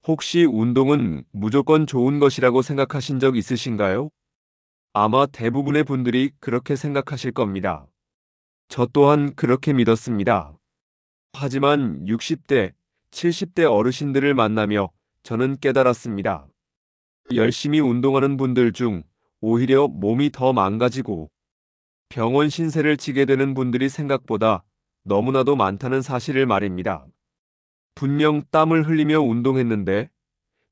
혹시 운동은 무조건 좋은 것이라고 생각하신 적 있으신가요? 아마 대부분의 분들이 그렇게 생각하실 겁니다. 저 또한 그렇게 믿었습니다. 하지만 60대, 70대 어르신들을 만나며 저는 깨달았습니다. 열심히 운동하는 분들 중 오히려 몸이 더 망가지고 병원 신세를 지게 되는 분들이 생각보다 너무나도 많다는 사실을 말입니다. 분명 땀을 흘리며 운동했는데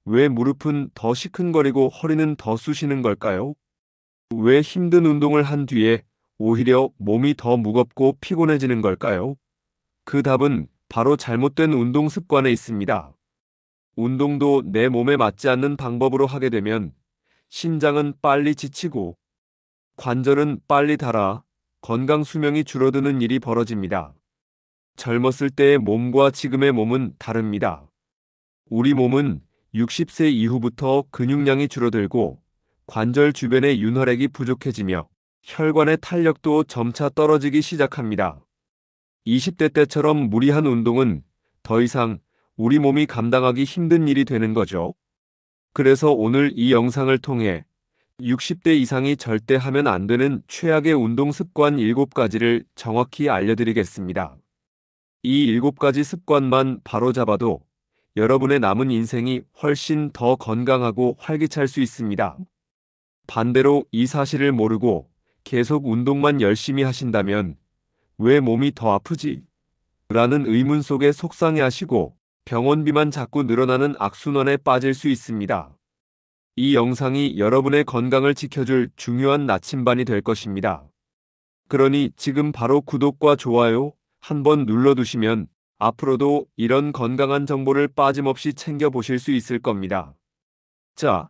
왜 무릎은 더 시큰거리고 허리는 더 쑤시는 걸까요? 왜 힘든 운동을 한 뒤에 오히려 몸이 더 무겁고 피곤해지는 걸까요? 그 답은 바로 잘못된 운동 습관에 있습니다. 운동도 내 몸에 맞지 않는 방법으로 하게 되면 신장은 빨리 지치고 관절은 빨리 닳아 건강 수명이 줄어드는 일이 벌어집니다. 젊었을 때의 몸과 지금의 몸은 다릅니다. 우리 몸은 60세 이후부터 근육량이 줄어들고 관절 주변의 윤활액이 부족해지며 혈관의 탄력도 점차 떨어지기 시작합니다. 20대 때처럼 무리한 운동은 더 이상 우리 몸이 감당하기 힘든 일이 되는 거죠. 그래서 오늘 이 영상을 통해 60대 이상이 절대 하면 안 되는 최악의 운동 습관 7가지를 정확히 알려드리겠습니다. 이 7가지 습관만 바로잡아도 여러분의 남은 인생이 훨씬 더 건강하고 활기찰 수 있습니다. 반대로 이 사실을 모르고 계속 운동만 열심히 하신다면 왜 몸이 더 아프지? 라는 의문 속에 속상해하시고 병원비만 자꾸 늘어나는 악순환에 빠질 수 있습니다. 이 영상이 여러분의 건강을 지켜줄 중요한 나침반이 될 것입니다. 그러니 지금 바로 구독과 좋아요 한번 눌러두시면 앞으로도 이런 건강한 정보를 빠짐없이 챙겨보실 수 있을 겁니다. 자,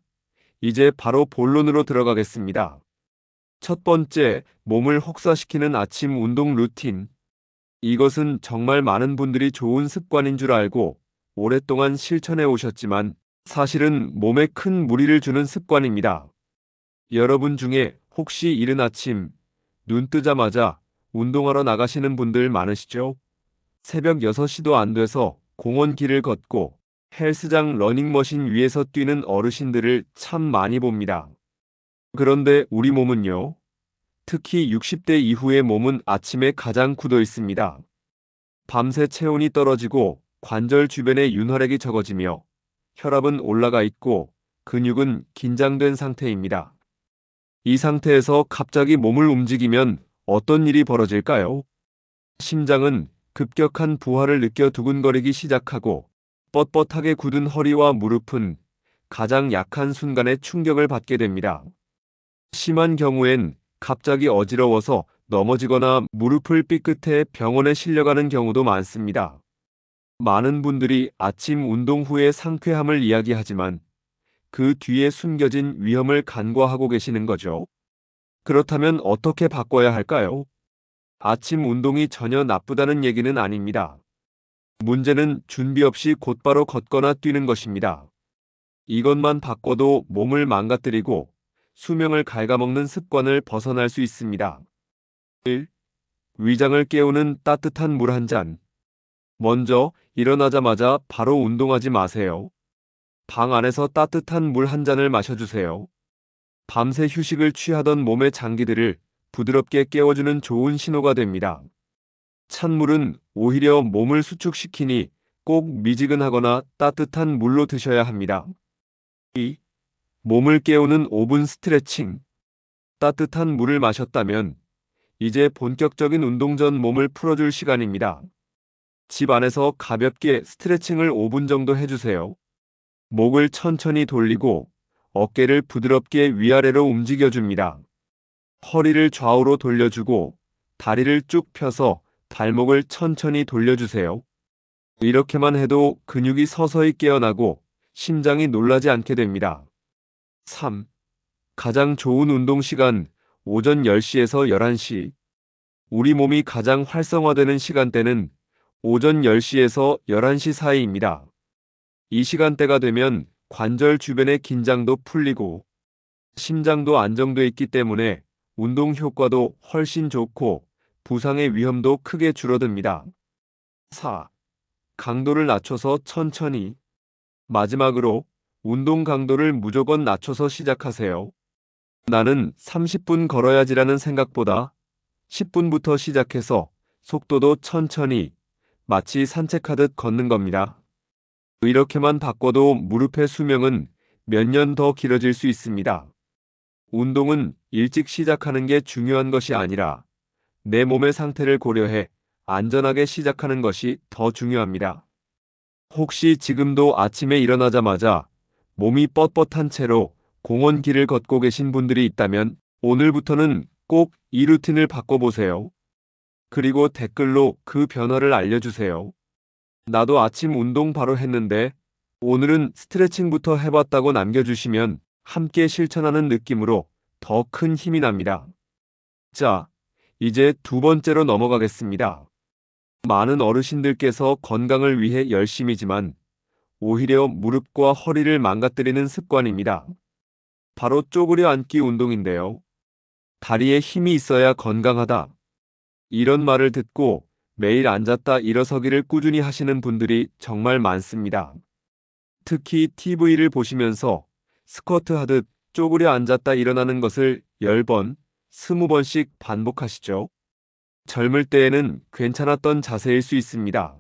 이제 바로 본론으로 들어가겠습니다. 첫 번째, 몸을 혹사시키는 아침 운동 루틴. 이것은 정말 많은 분들이 좋은 습관인 줄 알고 오랫동안 실천해 오셨지만 사실은 몸에 큰 무리를 주는 습관입니다. 여러분 중에 혹시 이른 아침 눈 뜨자마자 운동하러 나가시는 분들 많으시죠? 새벽 6시도 안 돼서 공원 길을 걷고 헬스장 러닝머신 위에서 뛰는 어르신들을 참 많이 봅니다. 그런데 우리 몸은요? 특히 60대 이후의 몸은 아침에 가장 굳어 있습니다. 밤새 체온이 떨어지고 관절 주변에 윤활액이 적어지며 혈압은 올라가 있고 근육은 긴장된 상태입니다. 이 상태에서 갑자기 몸을 움직이면 어떤 일이 벌어질까요? 심장은 급격한 부하를 느껴 두근거리기 시작하고 뻣뻣하게 굳은 허리와 무릎은 가장 약한 순간에 충격을 받게 됩니다. 심한 경우엔 갑자기 어지러워서 넘어지거나 무릎을 삐끗해 병원에 실려가는 경우도 많습니다. 많은 분들이 아침 운동 후의 상쾌함을 이야기하지만 그 뒤에 숨겨진 위험을 간과하고 계시는 거죠. 그렇다면 어떻게 바꿔야 할까요? 아침 운동이 전혀 나쁘다는 얘기는 아닙니다. 문제는 준비 없이 곧바로 걷거나 뛰는 것입니다. 이것만 바꿔도 몸을 망가뜨리고 수명을 갉아먹는 습관을 벗어날 수 있습니다. 1. 위장을 깨우는 따뜻한 물 한 잔. 먼저 일어나자마자 바로 운동하지 마세요. 방 안에서 따뜻한 물 한 잔을 마셔주세요. 밤새 휴식을 취하던 몸의 장기들을 부드럽게 깨워주는 좋은 신호가 됩니다. 찬물은 오히려 몸을 수축시키니 꼭 미지근하거나 따뜻한 물로 드셔야 합니다. 2. 몸을 깨우는 5분 스트레칭. 따뜻한 물을 마셨다면 이제 본격적인 운동 전 몸을 풀어줄 시간입니다. 집 안에서 가볍게 스트레칭을 5분 정도 해주세요. 목을 천천히 돌리고 어깨를 부드럽게 위아래로 움직여줍니다. 허리를 좌우로 돌려주고 다리를 쭉 펴서 발목을 천천히 돌려주세요. 이렇게만 해도 근육이 서서히 깨어나고 심장이 놀라지 않게 됩니다. 3. 가장 좋은 운동 시간 오전 10시에서 11시. 우리 몸이 가장 활성화되는 시간대는 오전 10시에서 11시 사이입니다. 이 시간대가 되면 관절 주변의 긴장도 풀리고 심장도 안정돼 있기 때문에 운동 효과도 훨씬 좋고 부상의 위험도 크게 줄어듭니다. 4. 강도를 낮춰서 천천히. 마지막으로 운동 강도를 무조건 낮춰서 시작하세요. 나는 30분 걸어야지라는 생각보다 10분부터 시작해서 속도도 천천히 마치 산책하듯 걷는 겁니다. 이렇게만 바꿔도 무릎의 수명은 몇 년 더 길어질 수 있습니다. 운동은 일찍 시작하는 게 중요한 것이 아니라 내 몸의 상태를 고려해 안전하게 시작하는 것이 더 중요합니다. 혹시 지금도 아침에 일어나자마자 몸이 뻣뻣한 채로 공원 길을 걷고 계신 분들이 있다면 오늘부터는 꼭 이 루틴을 바꿔보세요. 그리고 댓글로 그 변화를 알려주세요. 나도 아침 운동 바로 했는데 오늘은 스트레칭부터 해봤다고 남겨주시면 함께 실천하는 느낌으로 더 큰 힘이 납니다. 자, 이제 두 번째로 넘어가겠습니다. 많은 어르신들께서 건강을 위해 열심이지만 오히려 무릎과 허리를 망가뜨리는 습관입니다. 바로 쪼그려 앉기 운동인데요. 다리에 힘이 있어야 건강하다. 이런 말을 듣고 매일 앉았다 일어서기를 꾸준히 하시는 분들이 정말 많습니다. 특히 TV를 보시면서 스쿼트 하듯 쪼그려 앉았다 일어나는 것을 10번, 20번씩 반복하시죠. 젊을 때에는 괜찮았던 자세일 수 있습니다.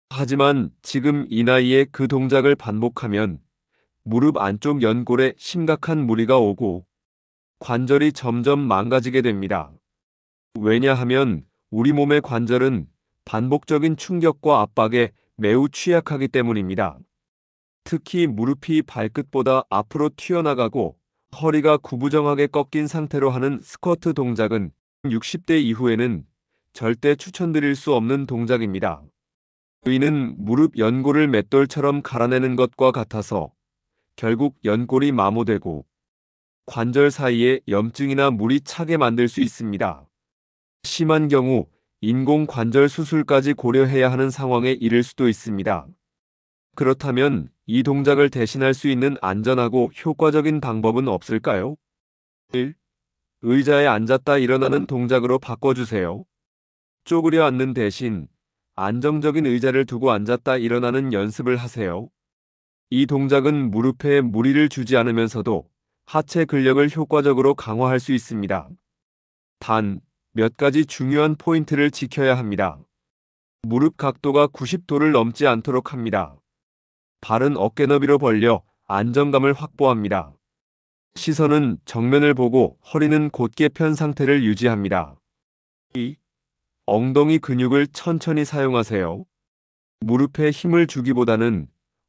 하지만 지금 이 나이에 그 동작을 반복하면 무릎 안쪽 연골에 심각한 무리가 오고 관절이 점점 망가지게 됩니다. 왜냐하면 우리 몸의 관절은 반복적인 충격과 압박에 매우 취약하기 때문입니다. 특히 무릎이 발끝보다 앞으로 튀어나가고 허리가 구부정하게 꺾인 상태로 하는 스쿼트 동작은 60대 이후에는 절대 추천드릴 수 없는 동작입니다. 이는 무릎 연골을 맷돌처럼 갈아내는 것과 같아서 결국 연골이 마모되고 관절 사이에 염증이나 물이 차게 만들 수 있습니다. 심한 경우 인공관절 수술까지 고려해야 하는 상황에 이를 수도 있습니다. 그렇다면 이 동작을 대신할 수 있는 안전하고 효과적인 방법은 없을까요? 1. 의자에 앉았다 일어나는 동작으로 바꿔주세요. 쪼그려 앉는 대신 안정적인 의자를 두고 앉았다 일어나는 연습을 하세요. 이 동작은 무릎에 무리를 주지 않으면서도 하체 근력을 효과적으로 강화할 수 있습니다. 단, 몇 가지 중요한 포인트를 지켜야 합니다. 무릎 각도가 90도를 넘지 않도록 합니다. 발은 어깨 너비로 벌려 안정감을 확보합니다. 시선은 정면을 보고 허리는 곧게 편 상태를 유지합니다. 2. 엉덩이 근육을 천천히 사용하세요. 무릎에 힘을 주기보다는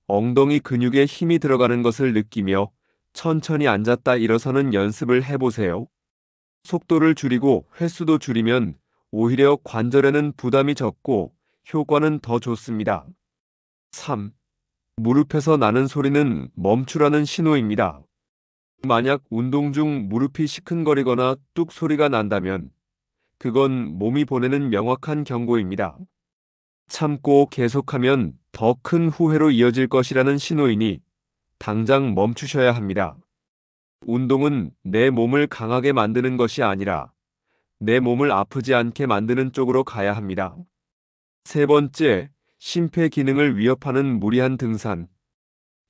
엉덩이 근육에 힘이 들어가는 것을 느끼며 천천히 앉았다 일어서는 연습을 해보세요. 속도를 줄이고 횟수도 줄이면 오히려 관절에는 부담이 적고 효과는 더 좋습니다. 3. 무릎에서 나는 소리는 멈추라는 신호입니다. 만약 운동 중 무릎이 시큰거리거나 뚝 소리가 난다면 그건 몸이 보내는 명확한 경고입니다. 참고 계속하면 더 큰 후회로 이어질 것이라는 신호이니 당장 멈추셔야 합니다. 운동은 내 몸을 강하게 만드는 것이 아니라 내 몸을 아프지 않게 만드는 쪽으로 가야 합니다. 세 번째, 심폐 기능을 위협하는 무리한 등산.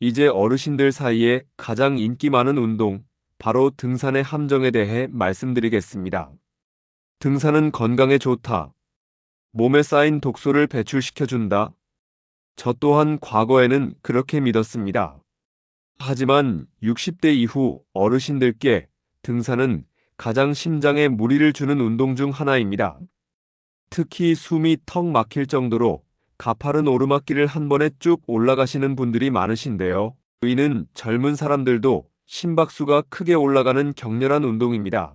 이제 어르신들 사이에 가장 인기 많은 운동, 바로 등산의 함정에 대해 말씀드리겠습니다. 등산은 건강에 좋다. 몸에 쌓인 독소를 배출시켜준다. 저 또한 과거에는 그렇게 믿었습니다. 하지만 60대 이후 어르신들께 등산은 가장 심장에 무리를 주는 운동 중 하나입니다. 특히 숨이 턱 막힐 정도로 가파른 오르막길을 한 번에 쭉 올라가시는 분들이 많으신데요. 이는 젊은 사람들도 심박수가 크게 올라가는 격렬한 운동입니다.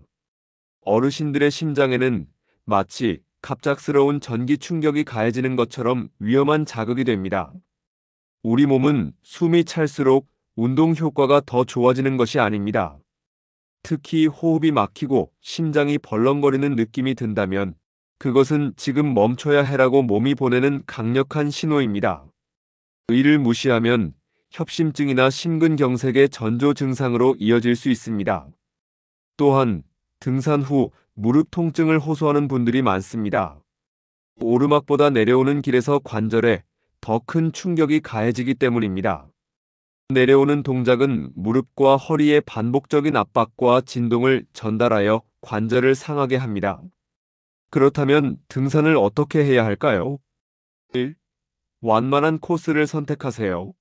어르신들의 심장에는 마치 갑작스러운 전기 충격이 가해지는 것처럼 위험한 자극이 됩니다. 우리 몸은 숨이 찰수록 운동 효과가 더 좋아지는 것이 아닙니다. 특히 호흡이 막히고 심장이 벌렁거리는 느낌이 든다면 그것은 지금 멈춰야 해라고 몸이 보내는 강력한 신호입니다. 이를 무시하면 협심증이나 심근경색의 전조 증상으로 이어질 수 있습니다. 또한 등산 후 무릎 통증을 호소하는 분들이 많습니다. 오르막보다 내려오는 길에서 관절에 더 큰 충격이 가해지기 때문입니다. 내려오는 동작은 무릎과 허리에 반복적인 압박과 진동을 전달하여 관절을 상하게 합니다. 그렇다면 등산을 어떻게 해야 할까요? 1. 완만한 코스를 선택하세요.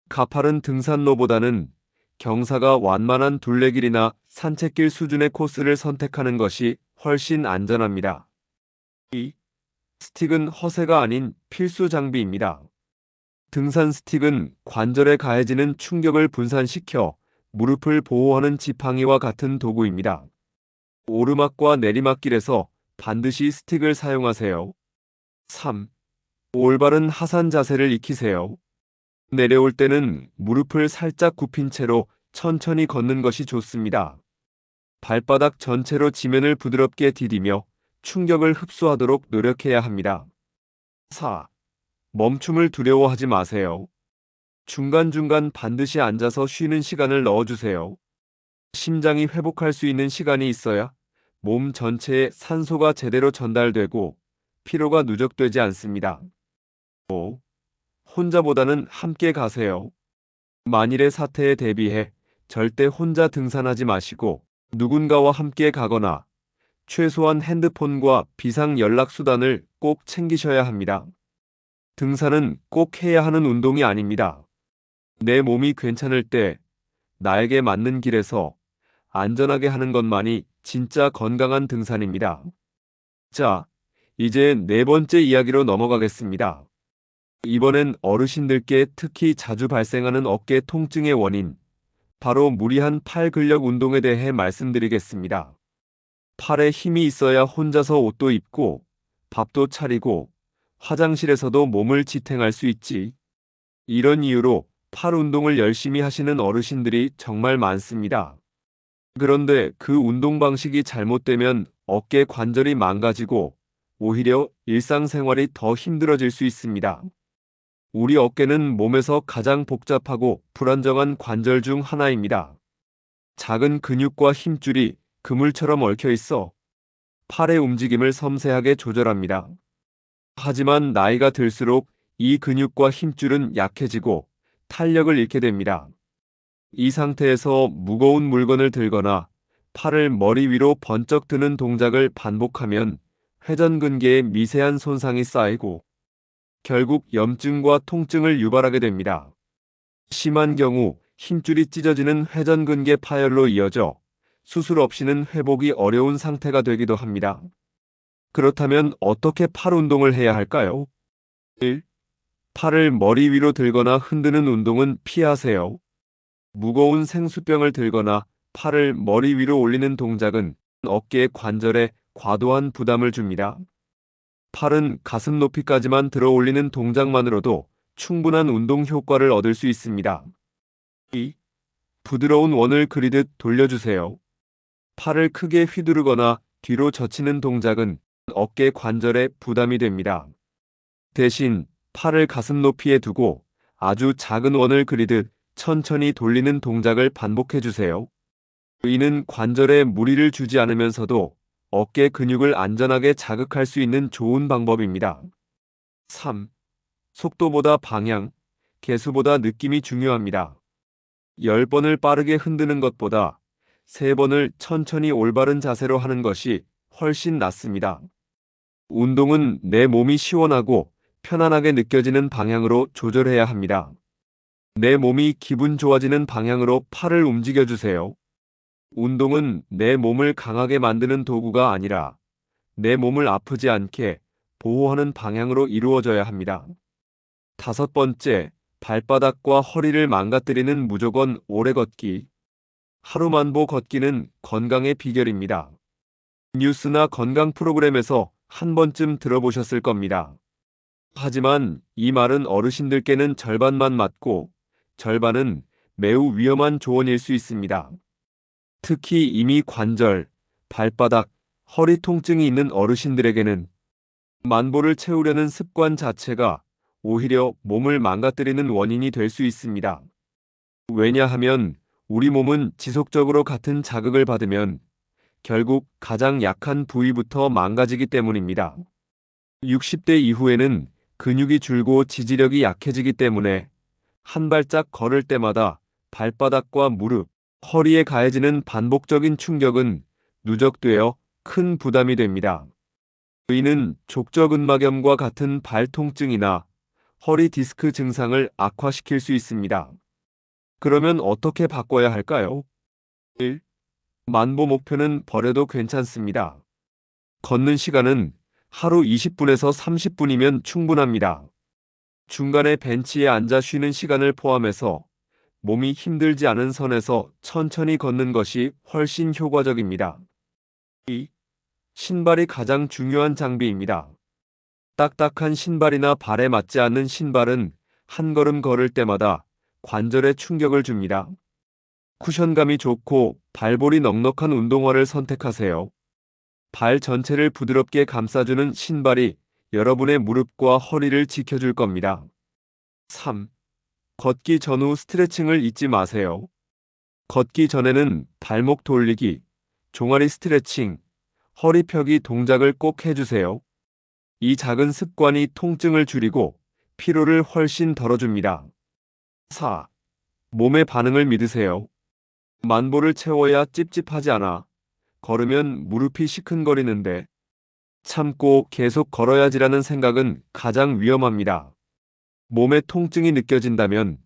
가파른 등산로보다는 경사가 완만한 둘레길이나 산책길 수준의 코스를 선택하는 것이 훨씬 안전합니다. 2. 스틱은 허세가 아닌 필수 장비입니다. 등산 스틱은 관절에 가해지는 충격을 분산시켜 무릎을 보호하는 지팡이와 같은 도구입니다. 오르막과 내리막길에서 반드시 스틱을 사용하세요. 3. 올바른 하산 자세를 익히세요. 내려올 때는 무릎을 살짝 굽힌 채로 천천히 걷는 것이 좋습니다. 발바닥 전체로 지면을 부드럽게 디디며 충격을 흡수하도록 노력해야 합니다. 4. 멈춤을 두려워하지 마세요. 중간중간 반드시 앉아서 쉬는 시간을 넣어주세요. 심장이 회복할 수 있는 시간이 있어야 몸 전체에 산소가 제대로 전달되고 피로가 누적되지 않습니다. 5. 혼자보다는 함께 가세요. 만일의 사태에 대비해 절대 혼자 등산하지 마시고 누군가와 함께 가거나 최소한 핸드폰과 비상 연락 수단을 꼭 챙기셔야 합니다. 등산은 꼭 해야 하는 운동이 아닙니다. 내 몸이 괜찮을 때 나에게 맞는 길에서 안전하게 하는 것만이 진짜 건강한 등산입니다. 자, 이제 네 번째 이야기로 넘어가겠습니다. 이번엔 어르신들께 특히 자주 발생하는 어깨 통증의 원인, 바로 무리한 팔 근력 운동에 대해 말씀드리겠습니다. 팔에 힘이 있어야 혼자서 옷도 입고 밥도 차리고 화장실에서도 몸을 지탱할 수 있지. 이런 이유로 팔 운동을 열심히 하시는 어르신들이 정말 많습니다. 그런데 그 운동 방식이 잘못되면 어깨 관절이 망가지고 오히려 일상생활이 더 힘들어질 수 있습니다. 우리 어깨는 몸에서 가장 복잡하고 불안정한 관절 중 하나입니다. 작은 근육과 힘줄이 그물처럼 얽혀 있어 팔의 움직임을 섬세하게 조절합니다. 하지만 나이가 들수록 이 근육과 힘줄은 약해지고 탄력을 잃게 됩니다. 이 상태에서 무거운 물건을 들거나 팔을 머리 위로 번쩍 드는 동작을 반복하면 회전근개에 미세한 손상이 쌓이고 결국 염증과 통증을 유발하게 됩니다. 심한 경우 힘줄이 찢어지는 회전근개 파열로 이어져 수술 없이는 회복이 어려운 상태가 되기도 합니다. 그렇다면 어떻게 팔 운동을 해야 할까요? 1. 팔을 머리 위로 들거나 흔드는 운동은 피하세요. 무거운 생수병을 들거나 팔을 머리 위로 올리는 동작은 어깨 관절에 과도한 부담을 줍니다. 팔은 가슴 높이까지만 들어 올리는 동작만으로도 충분한 운동 효과를 얻을 수 있습니다. 2. 부드러운 원을 그리듯 돌려주세요. 팔을 크게 휘두르거나 뒤로 젖히는 동작은 어깨 관절에 부담이 됩니다. 대신 팔을 가슴 높이에 두고 아주 작은 원을 그리듯 천천히 돌리는 동작을 반복해주세요. 이는 관절에 무리를 주지 않으면서도 어깨 근육을 안전하게 자극할 수 있는 좋은 방법입니다. 3. 속도보다 방향, 개수보다 느낌이 중요합니다. 10번을 빠르게 흔드는 것보다 3번을 천천히 올바른 자세로 하는 것이 훨씬 낫습니다. 운동은 내 몸이 시원하고 편안하게 느껴지는 방향으로 조절해야 합니다. 내 몸이 기분 좋아지는 방향으로 팔을 움직여주세요. 운동은 내 몸을 강하게 만드는 도구가 아니라 내 몸을 아프지 않게 보호하는 방향으로 이루어져야 합니다. 5번째, 발바닥과 허리를 망가뜨리는 무조건 오래 걷기. 하루만보 걷기는 건강의 비결입니다. 뉴스나 건강 프로그램에서 한 번쯤 들어보셨을 겁니다. 하지만 이 말은 어르신들께는 절반만 맞고 절반은 매우 위험한 조언일 수 있습니다. 특히 이미 관절, 발바닥, 허리 통증이 있는 어르신들에게는 만보를 채우려는 습관 자체가 오히려 몸을 망가뜨리는 원인이 될 수 있습니다. 왜냐하면 우리 몸은 지속적으로 같은 자극을 받으면 결국 가장 약한 부위부터 망가지기 때문입니다. 60대 이후에는 근육이 줄고 지지력이 약해지기 때문에 한 발짝 걸을 때마다 발바닥과 무릎, 허리에 가해지는 반복적인 충격은 누적되어 큰 부담이 됩니다. 이는 족저근막염과 같은 발 통증이나 허리 디스크 증상을 악화시킬 수 있습니다. 그러면 어떻게 바꿔야 할까요? 1. 만보 목표는 버려도 괜찮습니다. 걷는 시간은 하루 20분에서 30분이면 충분합니다. 중간에 벤치에 앉아 쉬는 시간을 포함해서 몸이 힘들지 않은 선에서 천천히 걷는 것이 훨씬 효과적입니다. 2. 신발이 가장 중요한 장비입니다. 딱딱한 신발이나 발에 맞지 않는 신발은 한 걸음 걸을 때마다 관절에 충격을 줍니다. 쿠션감이 좋고 발볼이 넉넉한 운동화를 선택하세요. 발 전체를 부드럽게 감싸주는 신발이 여러분의 무릎과 허리를 지켜줄 겁니다. 3. 걷기 전후 스트레칭을 잊지 마세요. 걷기 전에는 발목 돌리기, 종아리 스트레칭, 허리 펴기 동작을 꼭 해주세요. 이 작은 습관이 통증을 줄이고 피로를 훨씬 덜어줍니다. 4. 몸의 반응을 믿으세요. 만보를 채워야 찝찝하지 않아. 걸으면 무릎이 시큰거리는데 참고 계속 걸어야지라는 생각은 가장 위험합니다. 몸에 통증이 느껴진다면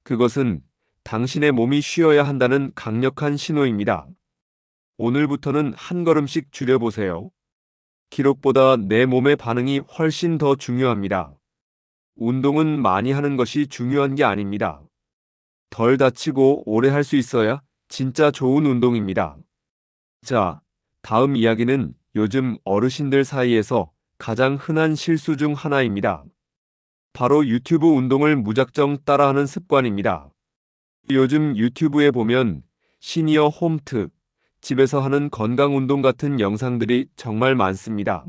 그것은 당신의 몸이 쉬어야 한다는 강력한 신호입니다. 오늘부터는 한 걸음씩 줄여보세요. 기록보다 내 몸의 반응이 훨씬 더 중요합니다. 운동은 많이 하는 것이 중요한 게 아닙니다. 덜 다치고 오래 할 수 있어야 진짜 좋은 운동입니다. 자, 다음 이야기는 요즘 어르신들 사이에서 가장 흔한 실수 중 하나입니다. 바로 유튜브 운동을 무작정 따라하는 습관입니다. 요즘 유튜브에 보면 시니어 홈트, 집에서 하는 건강 운동 같은 영상들이 정말 많습니다.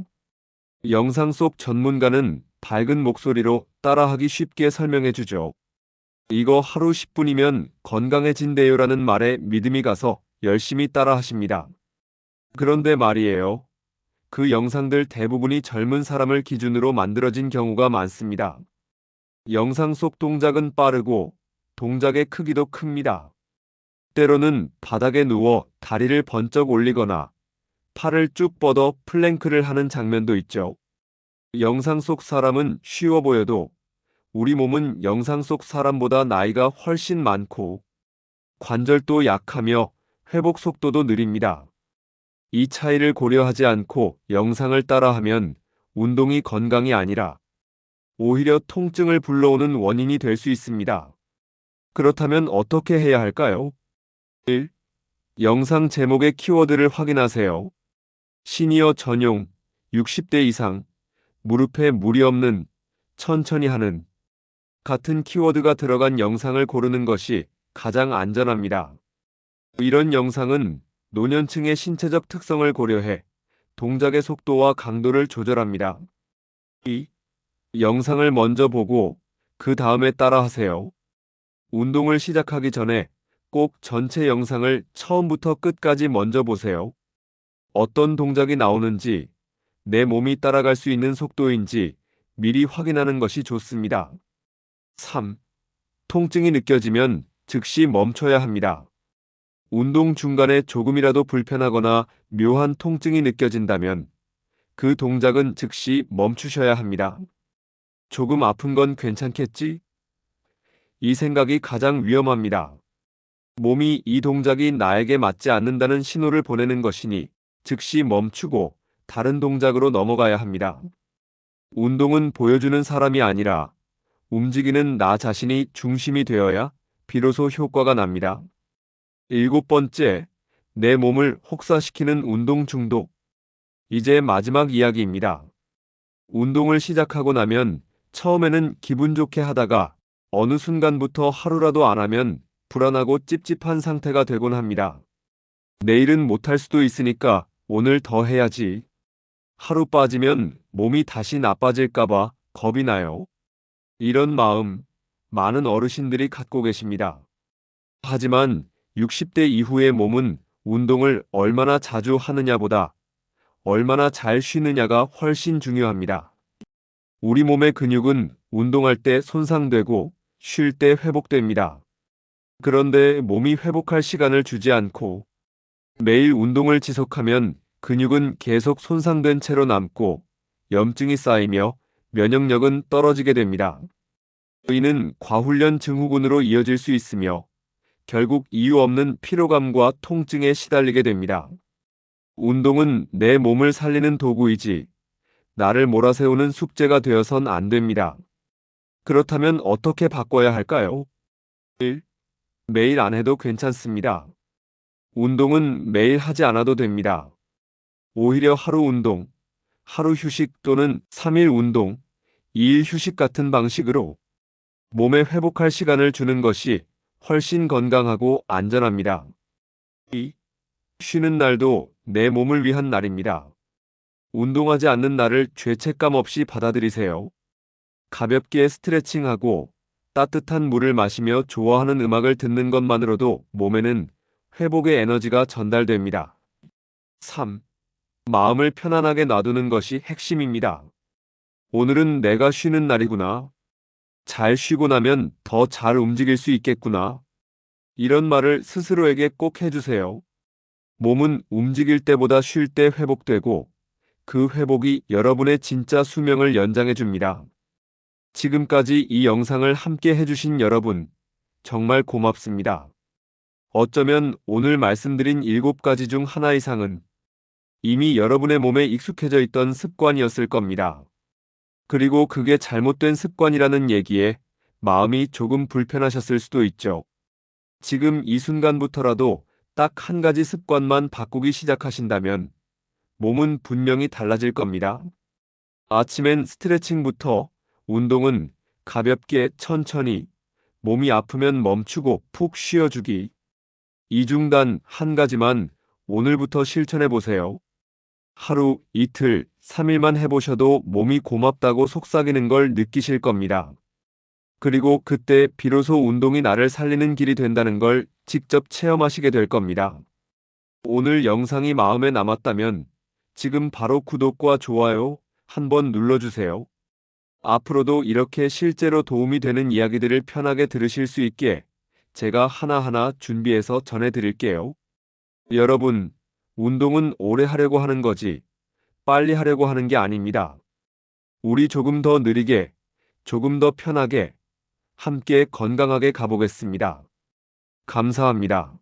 영상 속 전문가는 밝은 목소리로 따라하기 쉽게 설명해 주죠. 이거 하루 10분이면 건강해진대요라는 말에 믿음이 가서 열심히 따라 하십니다. 그런데 말이에요. 그 영상들 대부분이 젊은 사람을 기준으로 만들어진 경우가 많습니다. 영상 속 동작은 빠르고 동작의 크기도 큽니다. 때로는 바닥에 누워 다리를 번쩍 올리거나 팔을 쭉 뻗어 플랭크를 하는 장면도 있죠. 영상 속 사람은 쉬워 보여도 우리 몸은 영상 속 사람보다 나이가 훨씬 많고 관절도 약하며 회복 속도도 느립니다. 이 차이를 고려하지 않고 영상을 따라하면 운동이 건강이 아니라 오히려 통증을 불러오는 원인이 될 수 있습니다. 그렇다면 어떻게 해야 할까요? 1. 영상 제목의 키워드를 확인하세요. 시니어 전용, 60대 이상, 무릎에 무리 없는, 천천히 하는 같은 키워드가 들어간 영상을 고르는 것이 가장 안전합니다. 이런 영상은 노년층의 신체적 특성을 고려해 동작의 속도와 강도를 조절합니다. 2. 영상을 먼저 보고 그 다음에 따라하세요. 운동을 시작하기 전에 꼭 전체 영상을 처음부터 끝까지 먼저 보세요. 어떤 동작이 나오는지, 내 몸이 따라갈 수 있는 속도인지 미리 확인하는 것이 좋습니다. 3. 통증이 느껴지면 즉시 멈춰야 합니다. 운동 중간에 조금이라도 불편하거나 묘한 통증이 느껴진다면 그 동작은 즉시 멈추셔야 합니다. 조금 아픈 건 괜찮겠지? 이 생각이 가장 위험합니다. 몸이 이 동작이 나에게 맞지 않는다는 신호를 보내는 것이니 즉시 멈추고 다른 동작으로 넘어가야 합니다. 운동은 보여주는 사람이 아니라 움직이는 나 자신이 중심이 되어야 비로소 효과가 납니다. 7번째, 내 몸을 혹사시키는 운동 중독. 이제 마지막 이야기입니다. 운동을 시작하고 나면 처음에는 기분 좋게 하다가 어느 순간부터 하루라도 안 하면 불안하고 찝찝한 상태가 되곤 합니다. 내일은 못할 수도 있으니까 오늘 더 해야지. 하루 빠지면 몸이 다시 나빠질까봐 겁이 나요. 이런 마음, 많은 어르신들이 갖고 계십니다. 하지만 60대 이후의 몸은 운동을 얼마나 자주 하느냐보다 얼마나 잘 쉬느냐가 훨씬 중요합니다. 우리 몸의 근육은 운동할 때 손상되고 쉴 때 회복됩니다. 그런데 몸이 회복할 시간을 주지 않고 매일 운동을 지속하면 근육은 계속 손상된 채로 남고 염증이 쌓이며 면역력은 떨어지게 됩니다. 이는 과훈련 증후군으로 이어질 수 있으며 결국 이유 없는 피로감과 통증에 시달리게 됩니다. 운동은 내 몸을 살리는 도구이지 나를 몰아세우는 숙제가 되어선 안 됩니다. 그렇다면 어떻게 바꿔야 할까요? 1. 매일 안 해도 괜찮습니다. 운동은 매일 하지 않아도 됩니다. 오히려 하루 운동, 하루 휴식 또는 3일 운동, 2일 휴식 같은 방식으로 몸에 회복할 시간을 주는 것이 훨씬 건강하고 안전합니다. 2. 쉬는 날도 내 몸을 위한 날입니다. 운동하지 않는 날을 죄책감 없이 받아들이세요. 가볍게 스트레칭하고 따뜻한 물을 마시며 좋아하는 음악을 듣는 것만으로도 몸에는 회복의 에너지가 전달됩니다. 3. 마음을 편안하게 놔두는 것이 핵심입니다. 오늘은 내가 쉬는 날이구나. 잘 쉬고 나면 더 잘 움직일 수 있겠구나. 이런 말을 스스로에게 꼭 해주세요. 몸은 움직일 때보다 쉴 때 회복되고 그 회복이 여러분의 진짜 수명을 연장해 줍니다. 지금까지 이 영상을 함께 해주신 여러분, 정말 고맙습니다. 어쩌면 오늘 말씀드린 7가지 중 하나 이상은 이미 여러분의 몸에 익숙해져 있던 습관이었을 겁니다. 그리고 그게 잘못된 습관이라는 얘기에 마음이 조금 불편하셨을 수도 있죠. 지금 이 순간부터라도 딱 한 가지 습관만 바꾸기 시작하신다면 몸은 분명히 달라질 겁니다. 아침엔 스트레칭부터 운동은 가볍게 천천히, 몸이 아프면 멈추고 푹 쉬어주기. 이 중 단 한 가지만 오늘부터 실천해 보세요. 하루, 이틀, 3일만 해보셔도 몸이 고맙다고 속삭이는 걸 느끼실 겁니다. 그리고 그때 비로소 운동이 나를 살리는 길이 된다는 걸 직접 체험하시게 될 겁니다. 오늘 영상이 마음에 남았다면 지금 바로 구독과 좋아요 한번 눌러주세요. 앞으로도 이렇게 실제로 도움이 되는 이야기들을 편하게 들으실 수 있게 제가 하나하나 준비해서 전해드릴게요. 여러분, 운동은 오래 하려고 하는 거지 빨리 하려고 하는 게 아닙니다. 우리 조금 더 느리게, 조금 더 편하게, 함께 건강하게 가보겠습니다. 감사합니다.